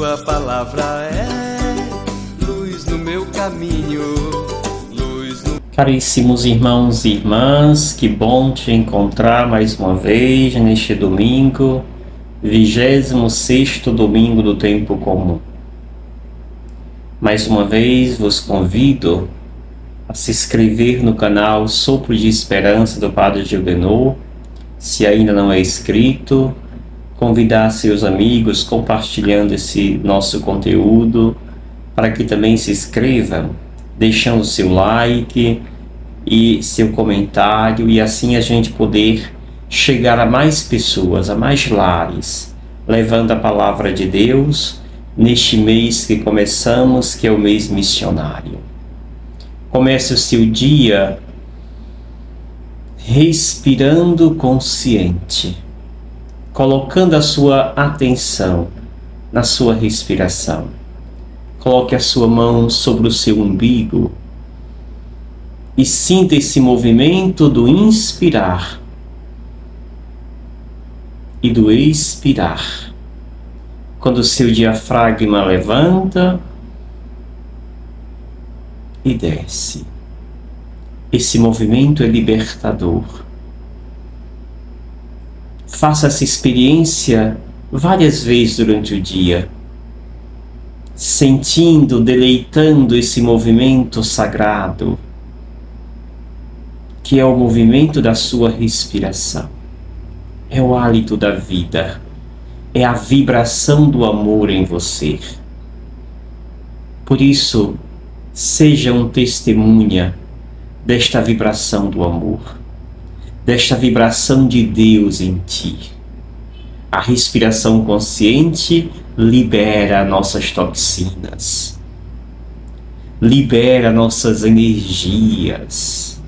Tua palavra é luz no meu caminho, luz no... Caríssimos irmãos e irmãs, que bom te encontrar mais uma vez neste domingo, 26º domingo do tempo comum. Mais uma vez vos convido a se inscrever no canal Sopro de Esperança do Padre Gildenor, se ainda não é inscrito, convidar seus amigos compartilhando esse nosso conteúdo, para que também se inscrevam, deixando seu like e seu comentário, e assim a gente poder chegar a mais pessoas, a mais lares, levando a palavra de Deus neste mês que começamos, que é o mês missionário. Comece o seu dia respirando consciente, colocando a sua atenção na sua respiração. Coloque a sua mão sobre o seu umbigo e sinta esse movimento do inspirar e do expirar. Quando o seu diafragma levanta e desce. Esse movimento é libertador. Faça essa experiência várias vezes durante o dia, sentindo, deleitando esse movimento sagrado, que é o movimento da sua respiração. É o hálito da vida, é a vibração do amor em você. Por isso, seja um testemunha desta vibração do amor, desta vibração de Deus em ti. A respiração consciente libera nossas toxinas, libera nossas energias,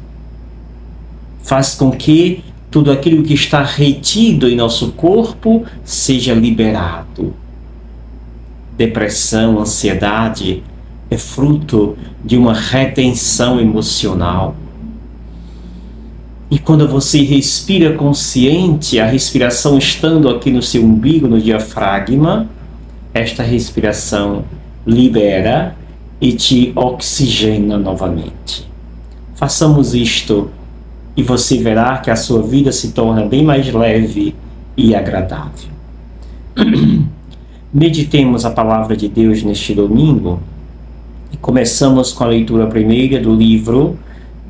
faz com que tudo aquilo que está retido em nosso corpo seja liberado. Depressão, ansiedade é fruto de uma retenção emocional. E quando você respira consciente, a respiração estando aqui no seu umbigo, no diafragma, esta respiração libera e te oxigena novamente. Façamos isto e você verá que a sua vida se torna bem mais leve e agradável. Meditemos a palavra de Deus neste domingo e começamos com a leitura primeira do livro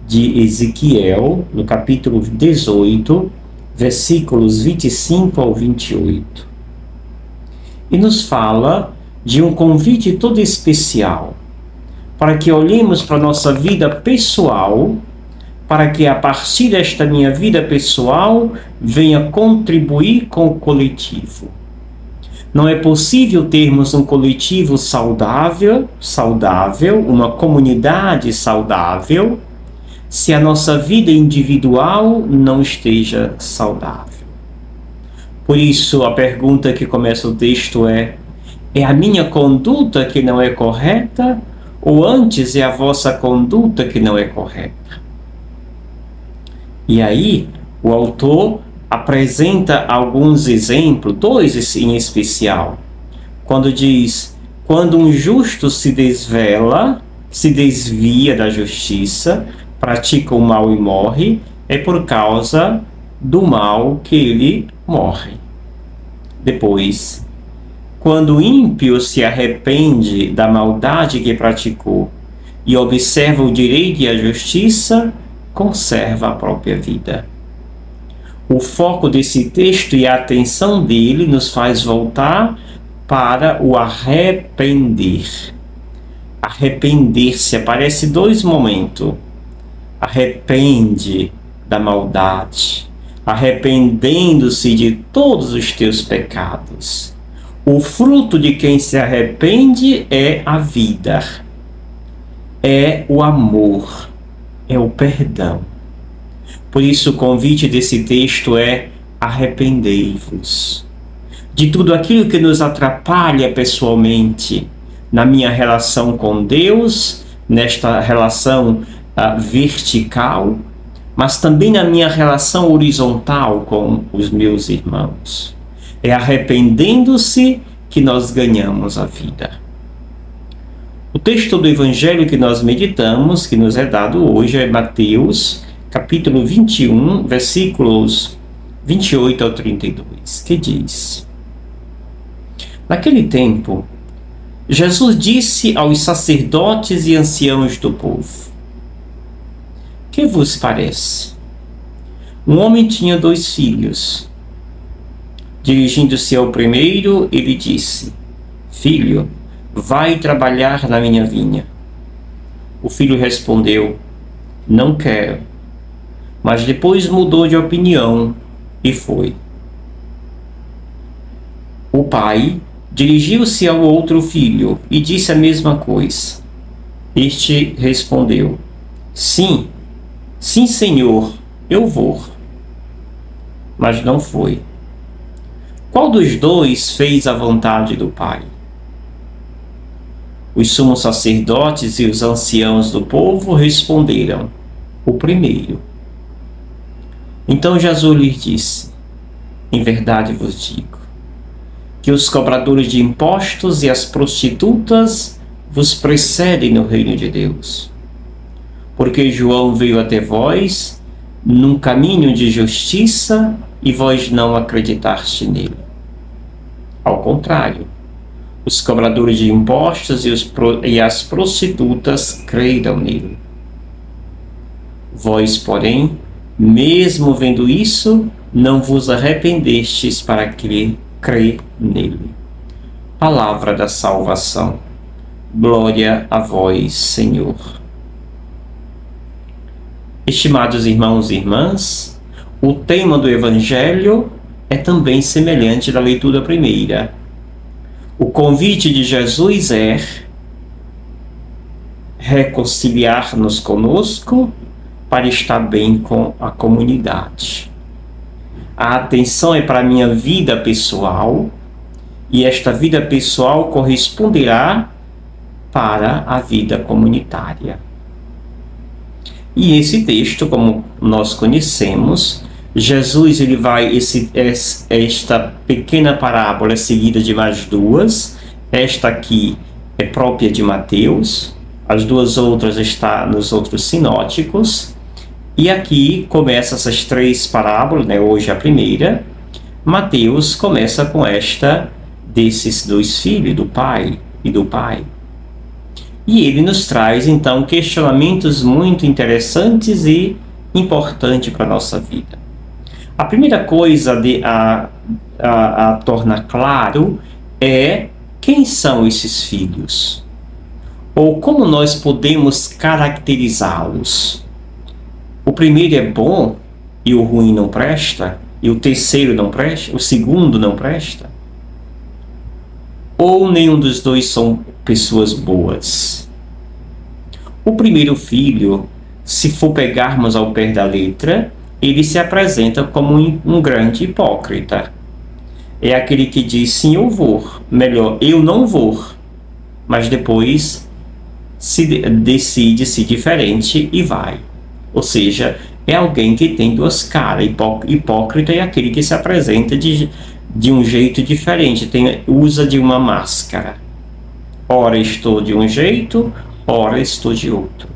de Ezequiel, no capítulo 18, versículos 25 ao 28. E nos fala de um convite todo especial, para que olhemos para a nossa vida pessoal, para que a partir desta minha vida pessoal venha contribuir com o coletivo. Não é possível termos um coletivo saudável, uma comunidade saudável, se a nossa vida individual não esteja saudável. Por isso, a pergunta que começa o texto é a minha conduta que não é correta, ou antes é a vossa conduta que não é correta? E aí, o autor apresenta alguns exemplos, dois em especial, quando diz: quando um justo se desvia da justiça, pratica o mal e morre, é por causa do mal que ele morre. Depois, quando o ímpio se arrepende da maldade que praticou e observa o direito e a justiça, conserva a própria vida. O foco desse texto e a atenção dele nos faz voltar para o arrepender. Arrepender-se aparece dois momentos. Arrepende da maldade, arrependendo-se de todos os teus pecados. O fruto de quem se arrepende é a vida, é o amor, é o perdão. Por isso o convite desse texto é: arrependei-vos de tudo aquilo que nos atrapalha pessoalmente, na minha relação com Deus, nesta relação vertical, mas também na minha relação horizontal com os meus irmãos. É arrependendo-se que nós ganhamos a vida. O texto do Evangelho que nós meditamos, que nos é dado hoje, é Mateus, capítulo 21, versículos 28 ao 32, que diz: Naquele tempo, Jesus disse aos sacerdotes e anciãos do povo: Que vos parece? Um homem tinha 2 filhos. Dirigindo-se ao primeiro, ele disse: Filho, vai trabalhar na minha vinha. O filho respondeu: Não quero. Mas depois mudou de opinião e foi. O pai dirigiu-se ao outro filho e disse a mesma coisa. Este respondeu: Sim, sim, senhor, eu vou. Mas não foi. Qual dos 2 fez a vontade do pai? Os sumos sacerdotes e os anciãos do povo responderam: O primeiro. Então Jesus lhes disse: Em verdade vos digo, que os cobradores de impostos e as prostitutas vos precedem no reino de Deus. Porque João veio até vós num caminho de justiça e vós não acreditaste nele. Ao contrário, os cobradores de impostos e as prostitutas creram nele. Vós, porém, mesmo vendo isso, não vos arrependestes para crer nele. Palavra da salvação. Glória a vós, Senhor. Estimados irmãos e irmãs, o tema do Evangelho é também semelhante da leitura primeira. O convite de Jesus é reconciliar-nos conosco para estar bem com a comunidade. A atenção é para a minha vida pessoal e esta vida pessoal corresponderá para a vida comunitária. E esse texto, como nós conhecemos, Jesus ele vai, esta pequena parábola é seguida de mais 2. Esta aqui é própria de Mateus, as 2 outras estão nos outros sinóticos. E aqui começa essas 3 parábolas, né? Hoje a primeira. Mateus começa com esta desses 2 filhos, do pai e do pai. E ele nos traz então questionamentos muito interessantes e importantes para a nossa vida. A primeira coisa a tornar claro é quem são esses filhos, ou como nós podemos caracterizá-los. O primeiro é bom e o ruim não presta, e o terceiro não presta, o segundo não presta? Ou nenhum dos 2 são pessoas boas? O primeiro filho, se for pegarmos ao pé da letra, ele se apresenta como um grande hipócrita. É aquele que diz: sim, eu vou, melhor, eu não vou, mas depois decide-se diferente e vai. Ou seja, é alguém que tem 2 caras. Hipócrita é aquele que se apresenta de um jeito diferente, usa de uma máscara. Ora estou de um jeito, ora estou de outro.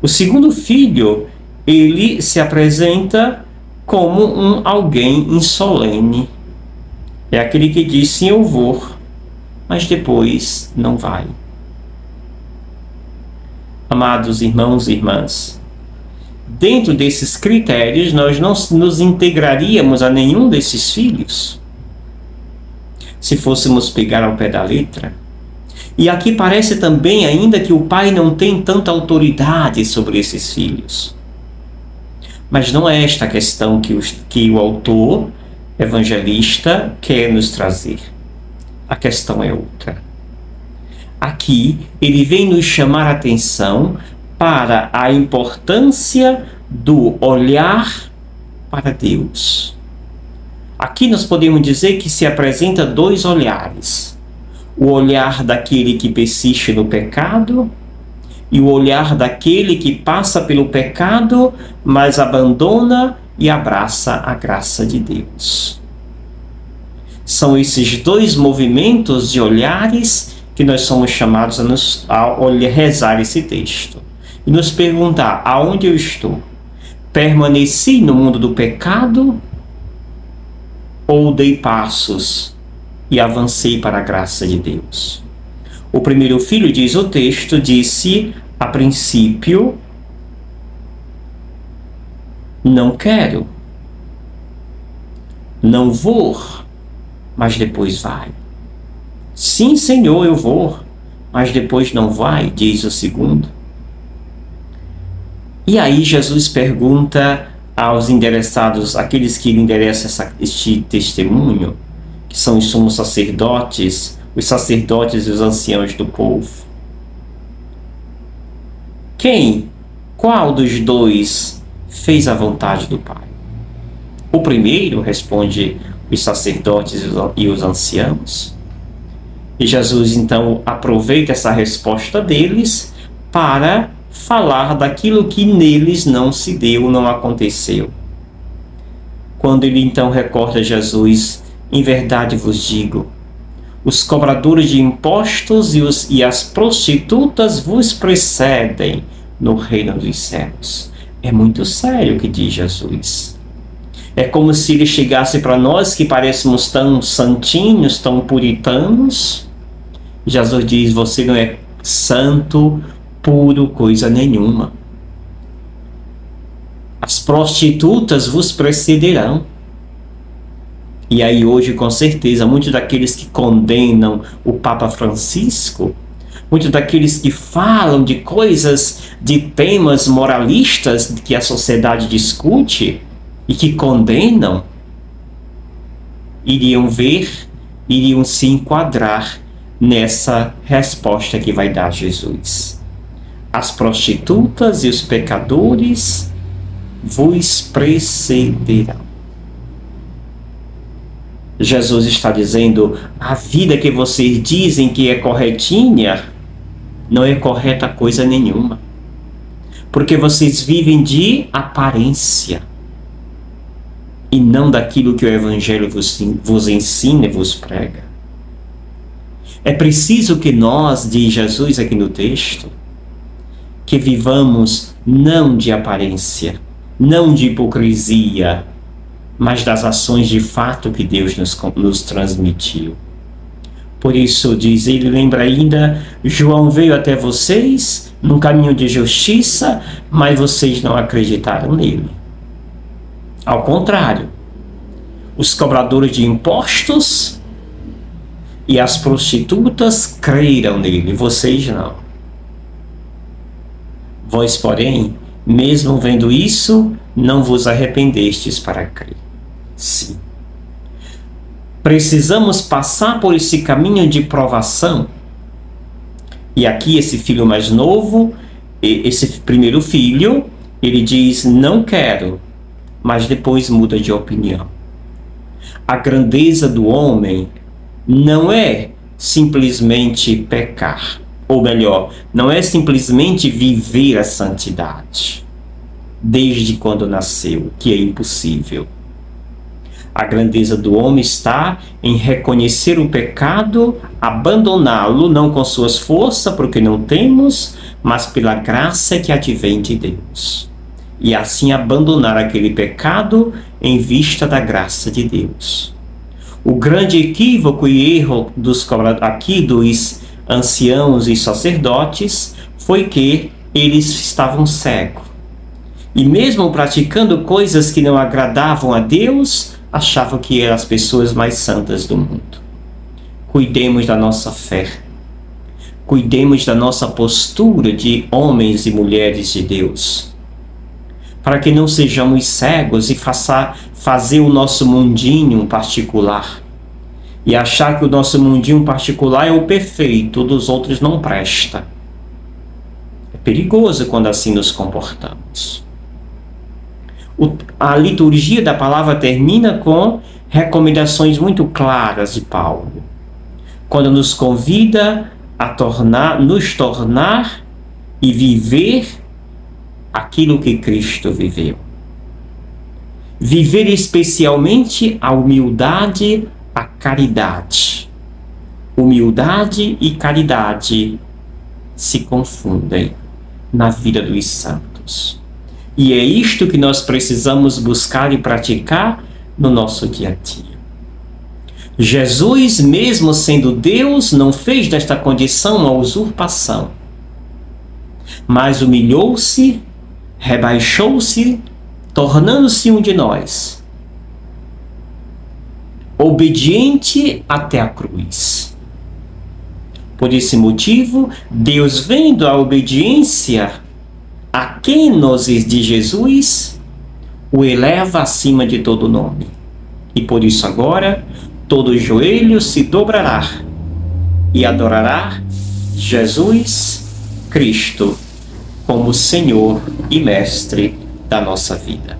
O segundo filho, ele se apresenta como alguém insolene. É aquele que diz: sim, eu vou, mas depois não vai. Amados irmãos e irmãs, dentro desses critérios, nós não nos integraríamos a nenhum desses filhos, se fôssemos pegar ao pé da letra. E aqui parece também ainda que o pai não tem tanta autoridade sobre esses filhos. Mas não é esta a questão que o autor evangelista quer nos trazer. A questão é outra. Aqui ele vem nos chamar a atenção para a importância do olhar para Deus. Aqui nós podemos dizer que se apresenta 2 olhares. O olhar daquele que persiste no pecado e o olhar daquele que passa pelo pecado, mas abandona e abraça a graça de Deus. São esses dois movimentos de olhares que nós somos chamados a rezar esse texto. E nos perguntar: aonde eu estou? Permaneci no mundo do pecado ou dei passos e avancei para a graça de Deus? O primeiro filho, diz o texto, disse a princípio: não quero, não vou, mas depois vai. Sim, Senhor, eu vou, mas depois não vai, diz o segundo. E aí Jesus pergunta aos endereçados, aqueles que lhe endereçam este testemunho, que são os sumos sacerdotes, os sacerdotes e os anciãos do povo: qual dos dois fez a vontade do Pai? O primeiro, responde os sacerdotes e os anciãos. E Jesus então aproveita essa resposta deles para falar daquilo que neles não se deu, não aconteceu. Quando ele então recorda Jesus: em verdade vos digo, os cobradores de impostos e as prostitutas vos precedem no reino dos céus. É muito sério o que diz Jesus. É como se ele chegasse para nós que parecemos tão santinhos, tão puritanos. Jesus diz: você não é santo, puro, coisa nenhuma. As prostitutas vos precederão. E aí hoje, com certeza, muitos daqueles que condenam o Papa Francisco, muitos daqueles que falam de coisas, de temas moralistas que a sociedade discute e que condenam, iriam se enquadrar nessa resposta que vai dar Jesus. As prostitutas e os pecadores vos precederão. Jesus está dizendo: a vida que vocês dizem que é corretinha, não é correta coisa nenhuma. Porque vocês vivem de aparência e não daquilo que o Evangelho vos ensina e vos prega. É preciso que nós, diz Jesus aqui no texto, que vivamos não de aparência, não de hipocrisia, mas das ações de fato que Deus nos transmitiu. Por isso, diz ele, lembra ainda: João veio até vocês num caminho de justiça, mas vocês não acreditaram nele. Ao contrário, os cobradores de impostos e as prostitutas creram nele, vocês não. Vós, porém, mesmo vendo isso, não vos arrependestes para crer. Sim. Precisamos passar por esse caminho de provação. E aqui esse filho mais novo, esse primeiro filho, ele diz: não quero, mas depois muda de opinião. A grandeza do homem não é simplesmente pecar, ou melhor, não é simplesmente viver a santidade desde quando nasceu, que é impossível. A grandeza do homem está em reconhecer o pecado, abandoná-lo, não com suas forças, porque não temos, mas pela graça que advém de Deus. E assim abandonar aquele pecado em vista da graça de Deus. O grande equívoco e erro dos anciãos e sacerdotes foi que eles estavam cegos. E mesmo praticando coisas que não agradavam a Deus, achavam que eram as pessoas mais santas do mundo. Cuidemos da nossa fé. Cuidemos da nossa postura de homens e mulheres de Deus, para que não sejamos cegos e fazer o nosso mundinho particular e achar que o nosso mundinho particular é o perfeito, o dos outros não presta. É perigoso quando assim nos comportamos. A liturgia da palavra termina com recomendações muito claras de Paulo, quando nos convida a nos tornar e viver aquilo que Cristo viveu. Viver especialmente a humildade, a caridade. Humildade e caridade se confundem na vida dos santos. E é isto que nós precisamos buscar e praticar no nosso dia a dia. Jesus, mesmo sendo Deus, não fez desta condição uma usurpação, mas humilhou-se, rebaixou-se, tornando-se um de nós, obediente até a cruz. Por esse motivo, Deus, vendo a obediência a quem-nos de Jesus, o eleva acima de todo nome. E por isso agora, todo joelho se dobrará e adorará Jesus Cristo como Senhor e Mestre da nossa vida.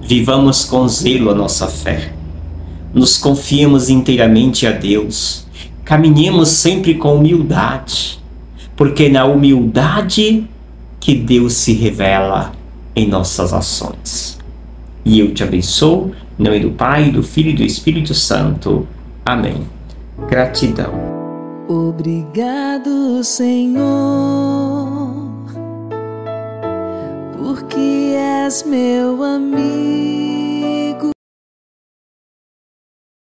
Vivamos com zelo a nossa fé. Nos confiemos inteiramente a Deus. Caminhemos sempre com humildade, porque na humildade que Deus se revela em nossas ações. E eu te abençoo, em nome do Pai, do Filho e do Espírito Santo. Amém. Gratidão. Obrigado, Senhor, porque és meu amigo.